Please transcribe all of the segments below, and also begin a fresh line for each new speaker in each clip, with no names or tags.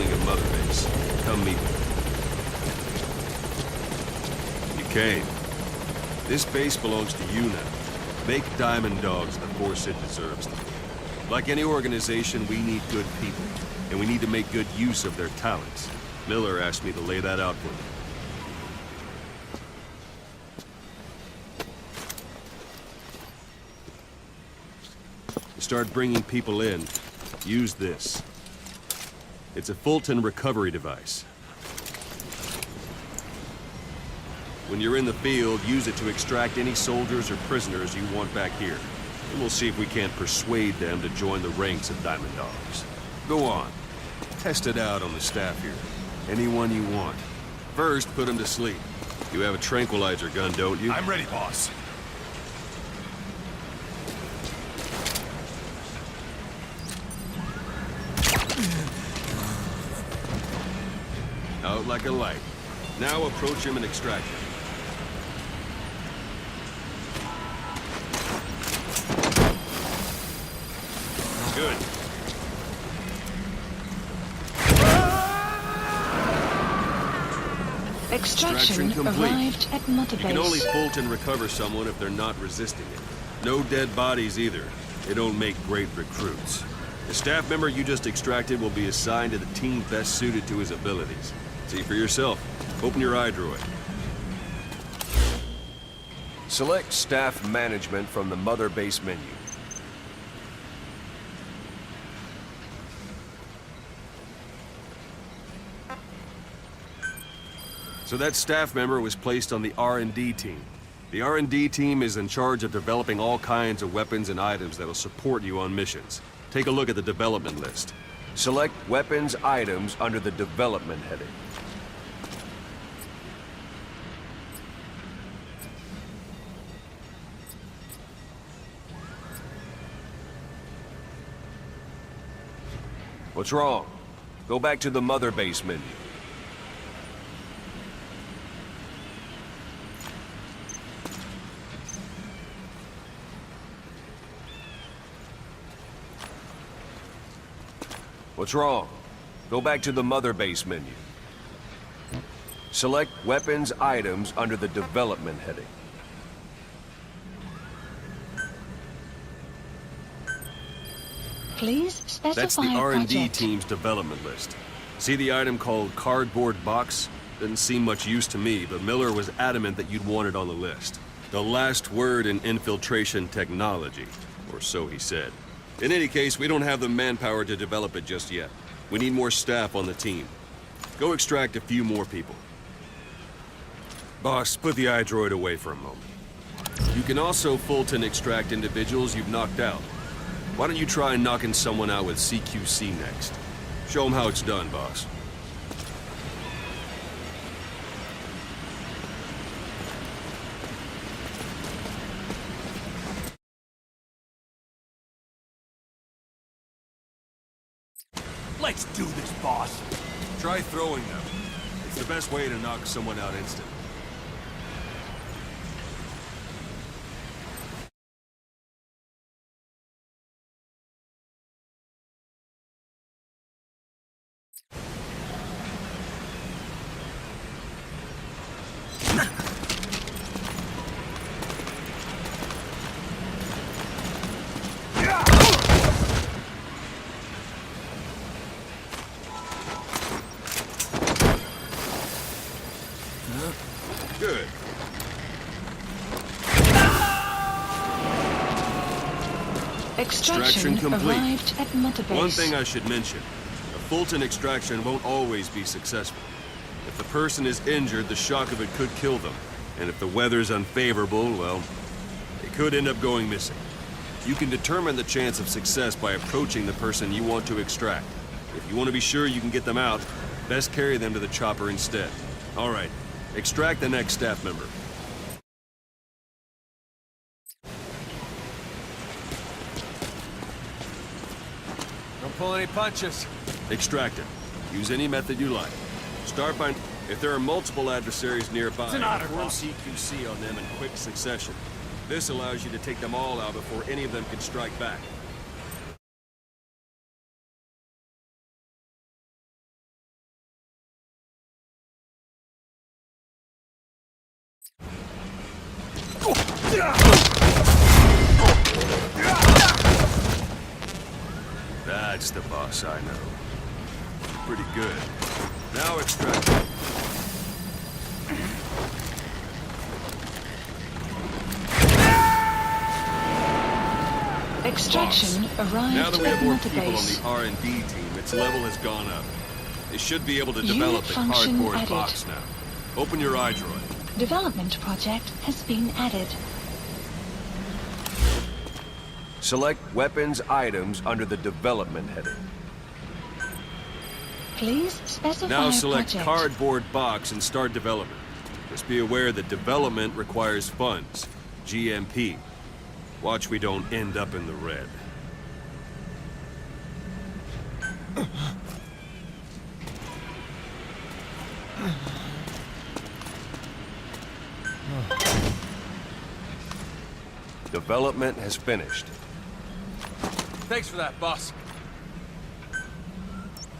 building a mother base. Come meet me. You came. This base belongs to you now. Make Diamond Dogs the force it deserves to be. Like any organization, we need good people, and we need to make good use of their talents. Miller asked me to lay that out for you. Start bringing people in, use this. It's a Fulton recovery device. When you're in the field, use it to extract any soldiers or prisoners you want back here. And we'll see if we can't persuade them to join the ranks of Diamond Dogs. Go on. Test it out on the staff here. Anyone you want. First, put them to sleep. You have a tranquilizer gun, don't you?
I'm ready, boss.
Out like a light. Now approach him and extract him. Good.
Extraction
complete.
Arrived at mother base.
You can only Fulton recover someone if they're not resisting it. No dead bodies either. They don't make great recruits. The staff member you just extracted will be assigned to the team best suited to his abilities. See for yourself. Open your eye droid. Select staff management from the mother base menu. So that staff member was placed on the R&D team. The R&D team is in charge of developing all kinds of weapons and items that'll support you on missions. Take a look at the development list. Select weapons items under the development heading. What's wrong? Go back to the mother base menu. What's wrong? Go back to the mother base menu. Select weapons items under the development heading.
Please specify
That's the R&D
project.
team's development list. See the item called cardboard box? Didn't seem much use to me, but Miller was adamant that you'd want it on the list. The last word in infiltration technology, or so he said. In any case, we don't have the manpower to develop it just yet. We need more staff on the team. Go extract a few more people. Boss, put the iDroid away for a moment. You can also Fulton extract individuals you've knocked out. Why don't you try knocking someone out with CQC next? Show them how it's done, boss.
Let's do this, boss.
Try throwing them. It's the best way to knock someone out instantly. Good.
Extraction
complete.
Arrived at mother base.
One thing I should mention. A Fulton extraction won't always be successful. If the person is injured, the shock of it could kill them. And if the weather's unfavorable, well, they could end up going missing. You can determine the chance of success by approaching the person you want to extract. If you want to be sure you can get them out, best carry them to the chopper instead. All right. Extract the next staff member.
Don't pull any punches.
Extract it. Use any method you like. Start by... If there are multiple adversaries nearby,
It's an honor,
perform
boss.
CQC on them in quick succession. This allows you to take them all out before any of them can strike back. That's the boss I know. Pretty good. Now extract.
Extraction arrived
Now that we have
at
more
Mother
people on
Base.
the R&D team, its level has gone up. They should be able to
Unit
develop the
function
cardboard
added.
box now. Open your iDroid.
Development project has been added.
Select weapons items under the development heading.
Please specify
Now
a
select
project.
cardboard box and start development. Just be aware that development requires funds. GMP. Watch we don't end up in the red. Development has finished.
Thanks for that, boss.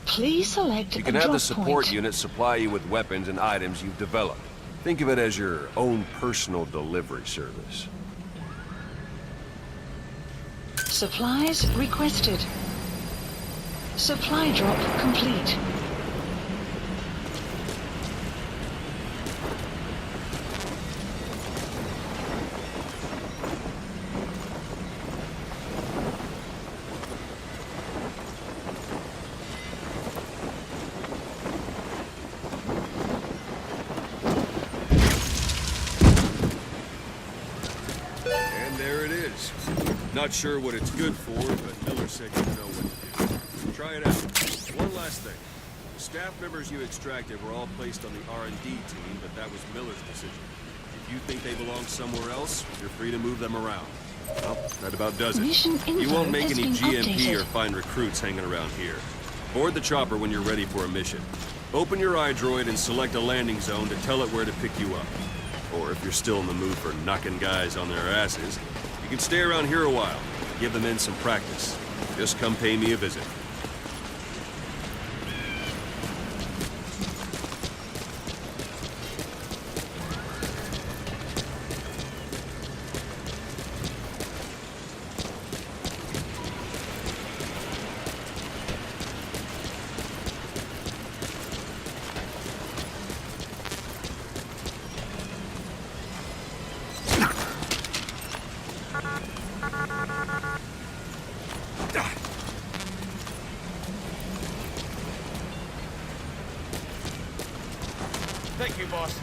Please select
You can
a
have
drop
the support
point.
unit supply you with weapons and items you've developed. Think of it as your own personal delivery service.
Supplies requested. Supply drop complete.
And there it is. Not sure what it's good for, but Miller said you know what to do. Try it out. One last thing. The staff members you extracted were all placed on the R&D team, but that was Miller's decision. If you think they belong somewhere else, you're free to move them around. Well, that about does it.
Mission info
You won't make
has
any
been
GMP
updated.
or find recruits hanging around here. Board the chopper when you're ready for a mission. Open your iDroid and select a landing zone to tell it where to pick you up. Or if you're still in the mood for knocking guys on their asses, you can stay around here a while, give the men some practice. Just come pay me a visit.
Thank you, boss.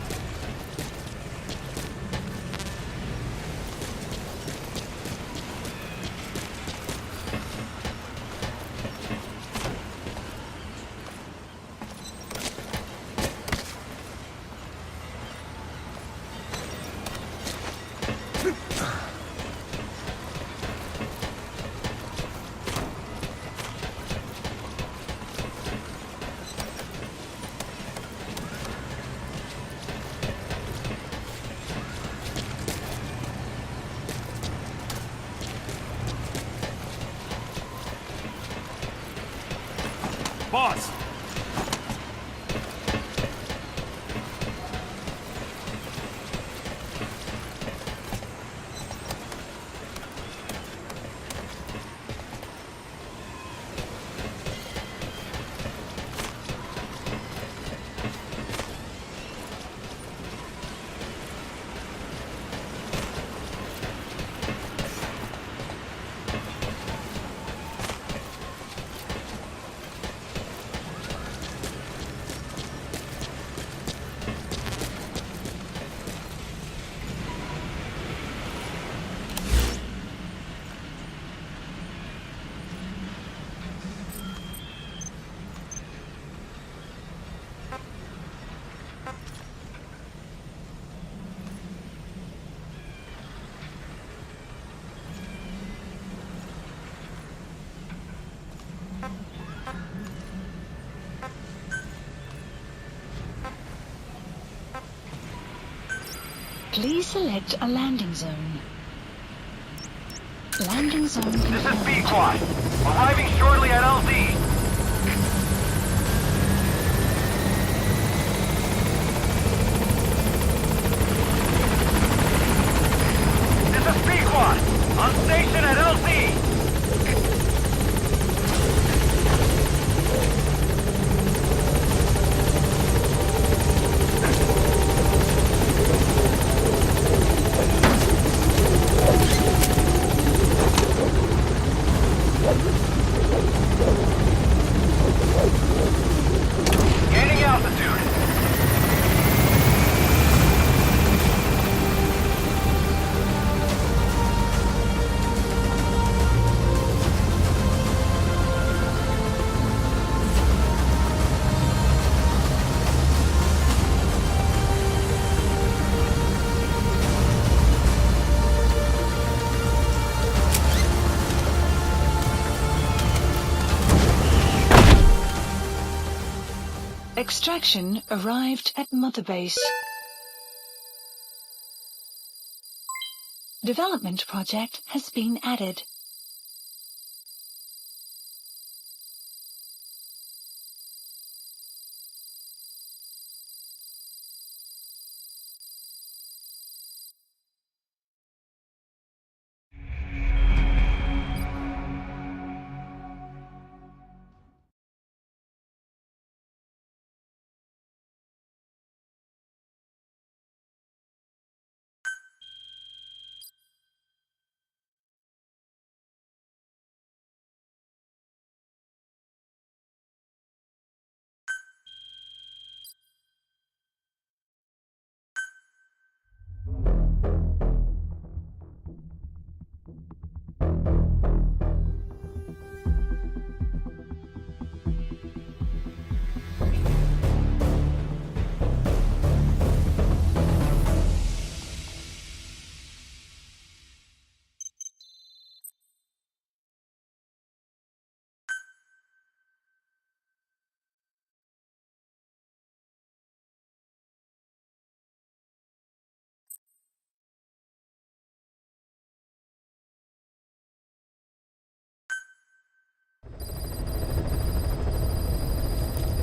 Boss!
Please select a landing zone. Landing zone
This is
confirmed.
B-Quad. Arriving shortly at LZ. This is B-Quad. On station at LZ.
Extraction arrived at Mother Base. Development project has been added.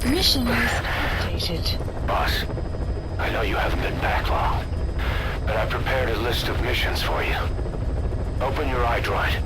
Mission is updated.
Boss, I know you haven't been back long, but I prepared a list of missions for you. Open your iDroid.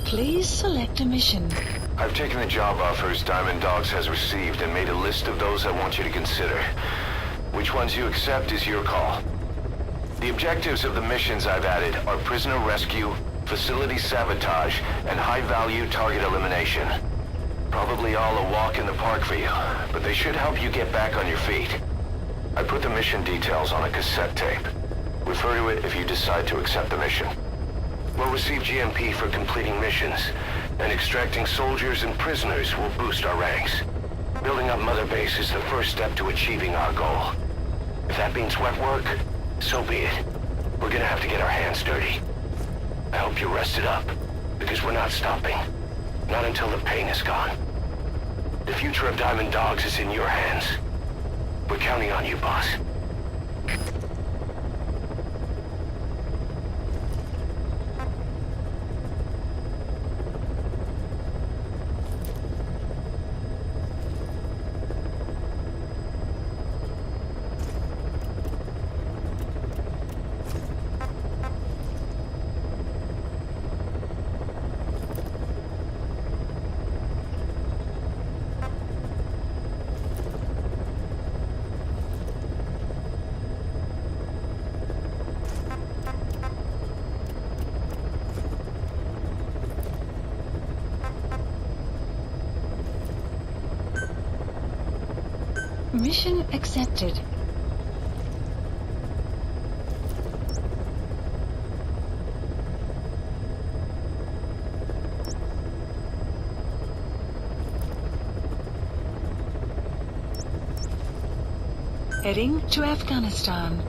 Please select a mission.
I've taken the job offers Diamond Dogs has received and made a list of those I want you to consider. Which ones you accept is your call. The objectives of the missions I've added are prisoner rescue, facility sabotage, and high-value target elimination. Probably all a walk in the park for you, but they should help you get back on your feet. I put the mission details on a cassette tape. Refer to it if you decide to accept the mission. We'll receive GMP for completing missions, and extracting soldiers and prisoners will boost our ranks. Building up Mother Base is the first step to achieving our goal. If that means wet work, so be it. We're gonna have to get our hands dirty. I hope you're rested up, because we're not stopping. Not until the pain is gone. The future of Diamond Dogs is in your hands. We're counting on you, boss.
Mission accepted. Heading to Afghanistan.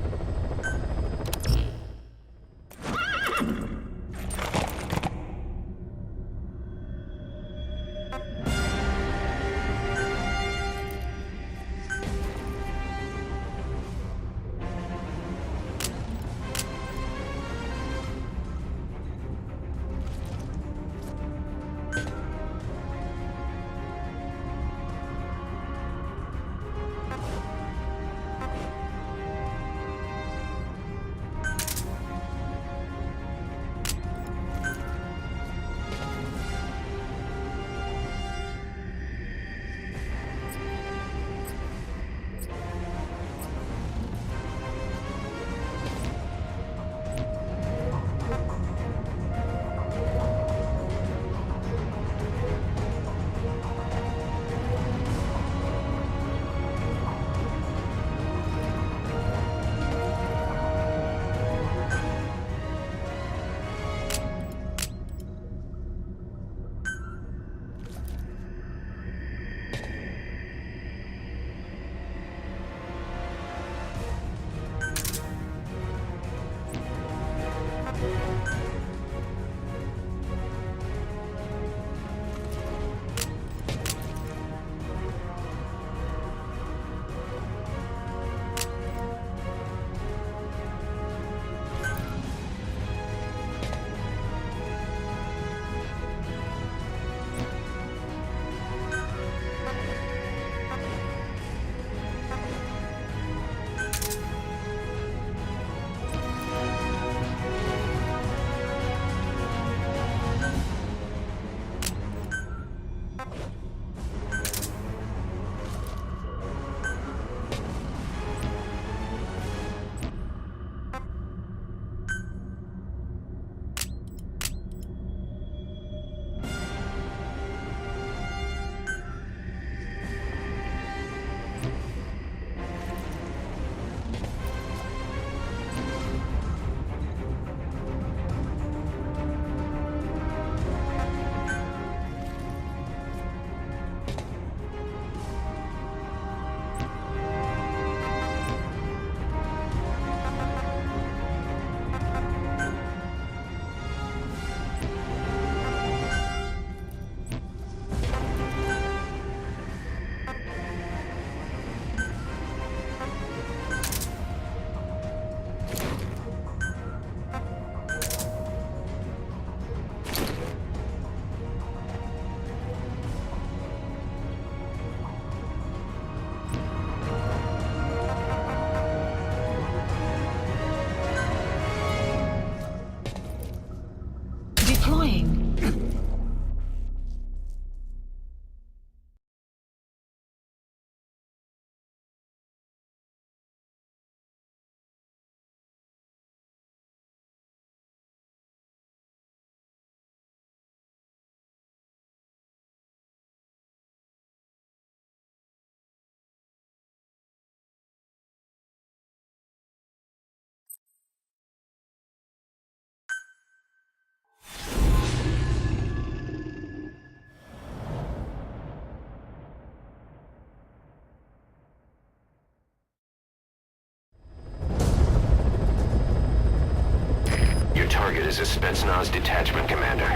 as a Spetsnaz detachment commander.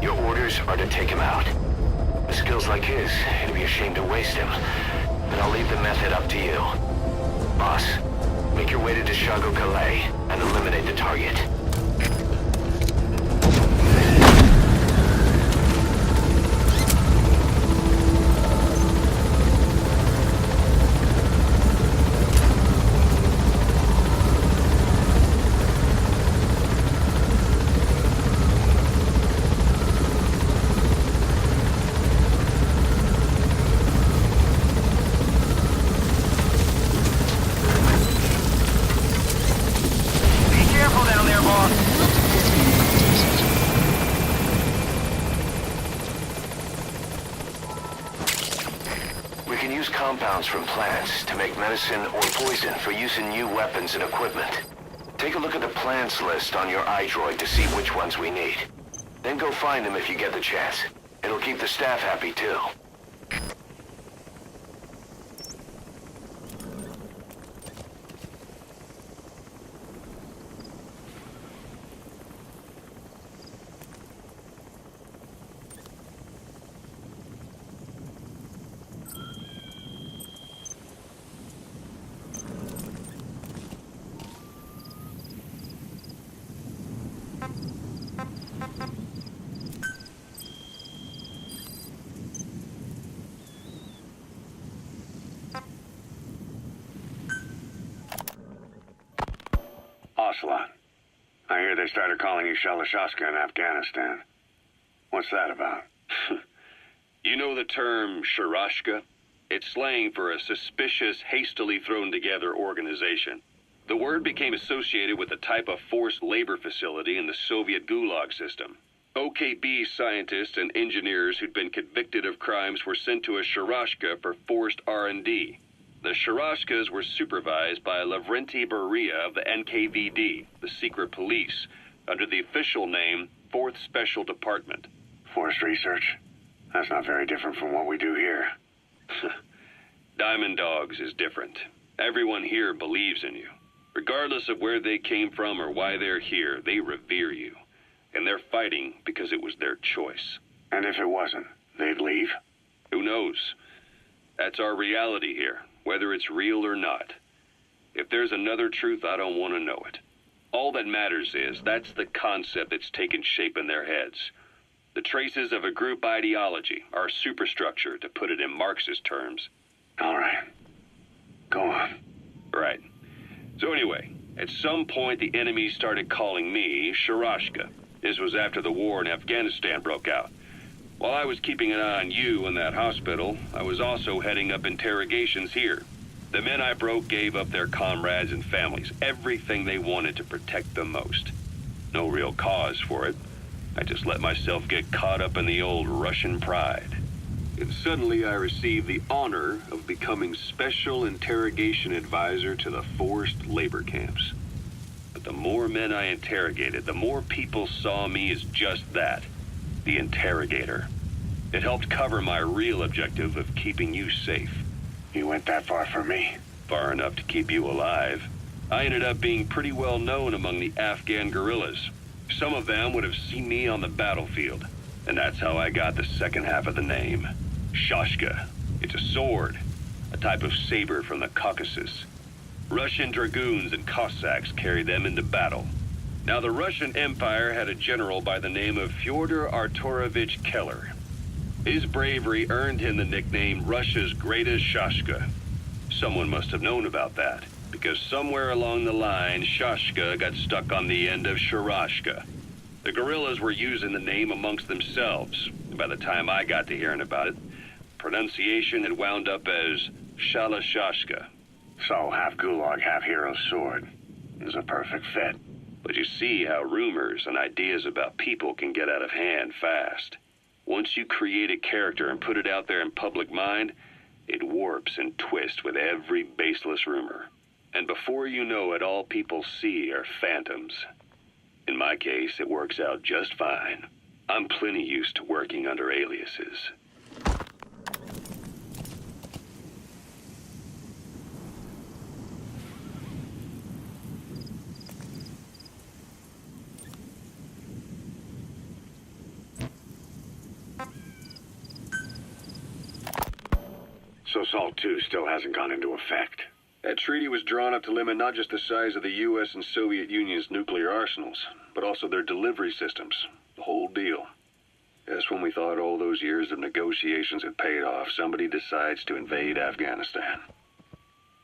Your orders are to take him out. With skills like his, it'd be a shame to waste him. But I'll leave the method up to you. Boss, make your way to Deshago Calais and eliminate the target. Compounds from plants to make medicine or poison for use in new weapons and equipment. Take a look at the plants list on your iDroid to see which ones we need. Then go find them if you get the chance. It'll keep the staff happy too.
I hear they started calling you Shalashaska in Afghanistan. What's that about?
You know the term Sharashka? It's slang for a suspicious, hastily thrown together organization. The word became associated with a type of forced labor facility in the Soviet Gulag system. OKB scientists and engineers who'd been convicted of crimes were sent to a Sharashka for forced R&D. The Sharashkas were supervised by Lavrenti Beria of the NKVD, the secret police, under the official name 4th Special Department.
Forced research? That's not very different from what we do here.
Diamond Dogs is different. Everyone here believes in you. Regardless of where they came from or why they're here, they revere you. And they're fighting because it was their choice.
And if it wasn't, they'd leave?
Who knows? That's our reality here, whether it's real or not. If there's another truth, I don't want to know it. All that matters is that's the concept that's taken shape in their heads. The traces of a group ideology, our superstructure, to put it in Marxist terms.
All right. Go on.
Right. So anyway, at some point the enemy started calling me Sharashka. This was after the war in Afghanistan broke out. While I was keeping an eye on you in that hospital, I was also heading up interrogations here. The men I broke gave up their comrades and families, everything they wanted to protect them most. No real cause for it. I just let myself get caught up in the old Russian pride. And suddenly I received the honor of becoming Special Interrogation Advisor to the forced labor camps. But the more men I interrogated, the more people saw me as just that, the interrogator. It helped cover my real objective of keeping you safe.
You went that far for me?
Far enough to keep you alive. I ended up being pretty well known among the Afghan guerrillas. Some of them would have seen me on the battlefield, and that's how I got the second half of the name. Shashka. It's a sword, a type of saber from the Caucasus. Russian dragoons and Cossacks carried them into battle. Now, the Russian Empire had a general by the name of Fyodor Arturovich Keller. His bravery earned him the nickname Russia's Greatest Shashka. Someone must have known about that, because somewhere along the line, Shashka got stuck on the end of Sharashka. The guerrillas were using the name amongst themselves, and by the time I got to hearing about it, pronunciation had wound up as Shalashashka.
So, half Gulag, half Hero Sword. Is a perfect fit.
But you see how rumors and ideas about people can get out of hand fast. Once you create a character and put it out there in public mind, it warps and twists with every baseless rumor. And before you know it, all people see are phantoms. In my case, it works out just fine. I'm plenty used to working under aliases.
So SALT II still hasn't gone into effect.
That treaty was drawn up to limit not just the size of the U.S. and Soviet Union's nuclear arsenals, but also their delivery systems. The whole deal. Just when we thought all those years of negotiations had paid off, somebody decides to invade Afghanistan.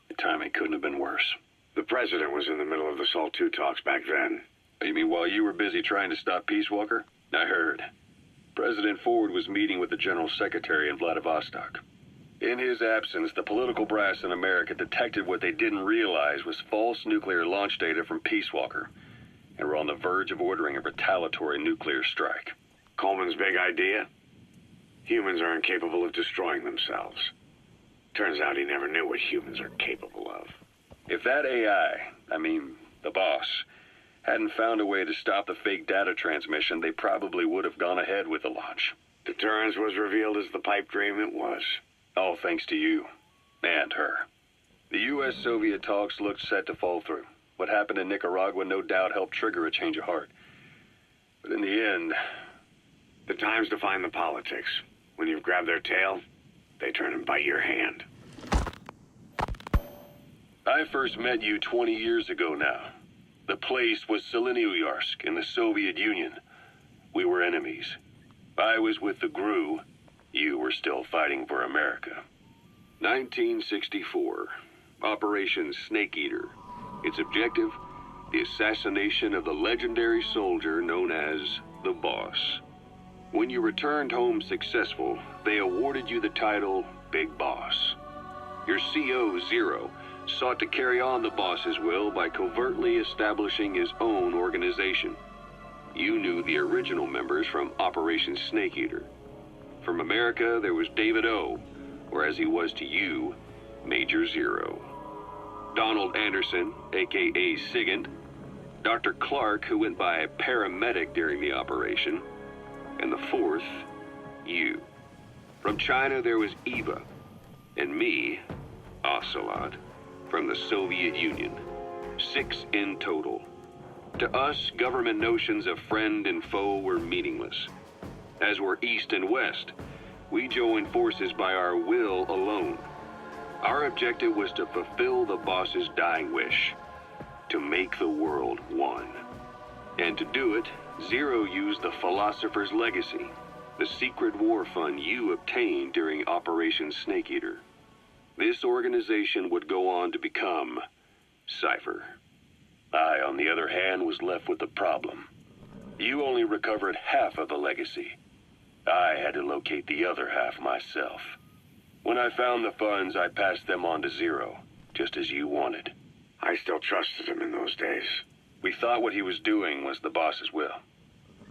The timing couldn't have been worse.
The president was in the middle of the SALT II talks back then.
You mean while you were busy trying to stop Peace Walker? I heard. President Ford was meeting with the General Secretary in Vladivostok. In his absence, the political brass in America detected what they didn't realize was false nuclear launch data from Peace Walker, and were on the verge of ordering a retaliatory nuclear strike.
Coleman's big idea? Humans are incapable of destroying themselves. Turns out he never knew what humans are capable of.
If that AI, the boss, hadn't found a way to stop the fake data transmission, they probably would have gone ahead with the launch.
Deterrence was revealed as the pipe dream it was.
All thanks to you. And her. The U.S.-Soviet talks looked set to fall through. What happened in Nicaragua no doubt helped trigger a change of heart. But in the end...
The time's to find the politics. When you've grabbed their tail, they turn and bite your hand.
I first met you 20 years ago now. The place was Selenouyarsk in the Soviet Union. We were enemies. I was with the GRU. You were still fighting for America. 1964. Operation Snake Eater. Its objective? The assassination of the legendary soldier known as the Boss. When you returned home successful, they awarded you the title Big Boss. Your CO, Zero, sought to carry on the boss's will by covertly establishing his own organization. You knew the original members from Operation Snake Eater. From America, there was David O, or as he was to you, Major Zero. Donald Anderson, a.k.a. Sigint. Dr. Clark, who went by paramedic during the operation. And the fourth, you. From China, there was Eva. And me, Ocelot, from the Soviet Union. 6 in total. To us, government notions of friend and foe were meaningless. As were East and West, we joined forces by our will alone. Our objective was to fulfill the boss's dying wish, to make the world one. And to do it, Zero used the Philosopher's Legacy, the secret war fund you obtained during Operation Snake Eater. This organization would go on to become Cypher. I, on the other hand, was left with the problem. You only recovered half of the legacy. I had to locate the other half myself. When I found the funds, I passed them on to Zero, just as you wanted.
I still trusted him in those days.
We thought what he was doing was the boss's will,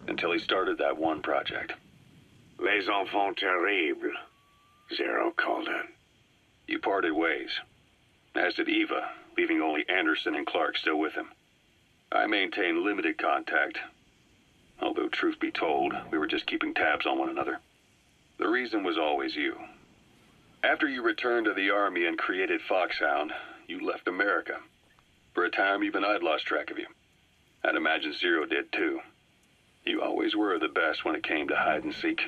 until he started that one project.
Les enfants terribles, Zero called it.
You parted ways, as did Eva, leaving only Anderson and Clark still with him. I maintained limited contact, although truth be told, we were just keeping tabs on one another. The reason was always you. After you returned to the Army and created Foxhound, you left America. For a time, even I'd lost track of you. I'd imagine Zero did too. You always were the best when it came to hide and seek.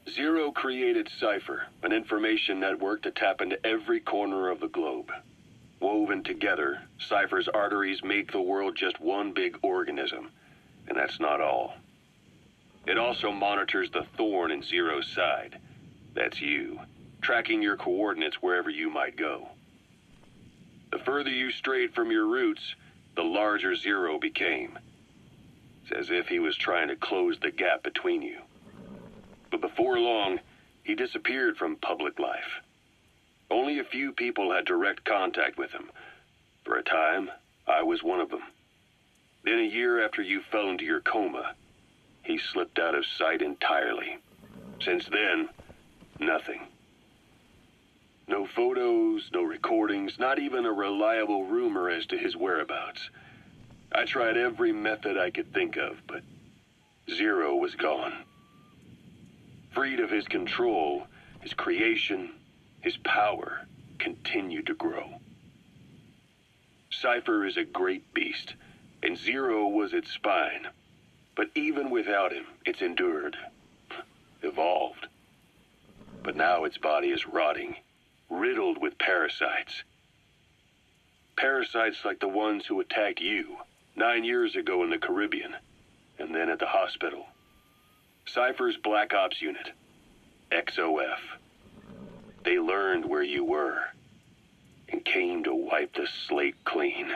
Zero created Cypher, an information network to tap into every corner of the globe. Woven together, Cypher's arteries make the world just one big organism, and that's not all. It also monitors the thorn in Zero's side. That's you, tracking your coordinates wherever you might go. The further you strayed from your roots, the larger Zero became. It's as if he was trying to close the gap between you. But before long, he disappeared from public life. Only a few people had direct contact with him. For a time, I was one of them. Then a year after you fell into your coma, he slipped out of sight entirely. Since then, nothing. No photos, no recordings, not even a reliable rumor as to his whereabouts. I tried every method I could think of, but Zero was gone. Freed of his control, his creation, his power continued to grow. Cypher is a great beast, and Zero was its spine. But even without him, it's endured, evolved. But Now its body is rotting, riddled with parasites. Parasites like the ones who attacked you 9 years ago in the Caribbean, and then at the hospital. Cypher's Black Ops Unit, XOF. They learned where you were, and came to wipe the slate clean.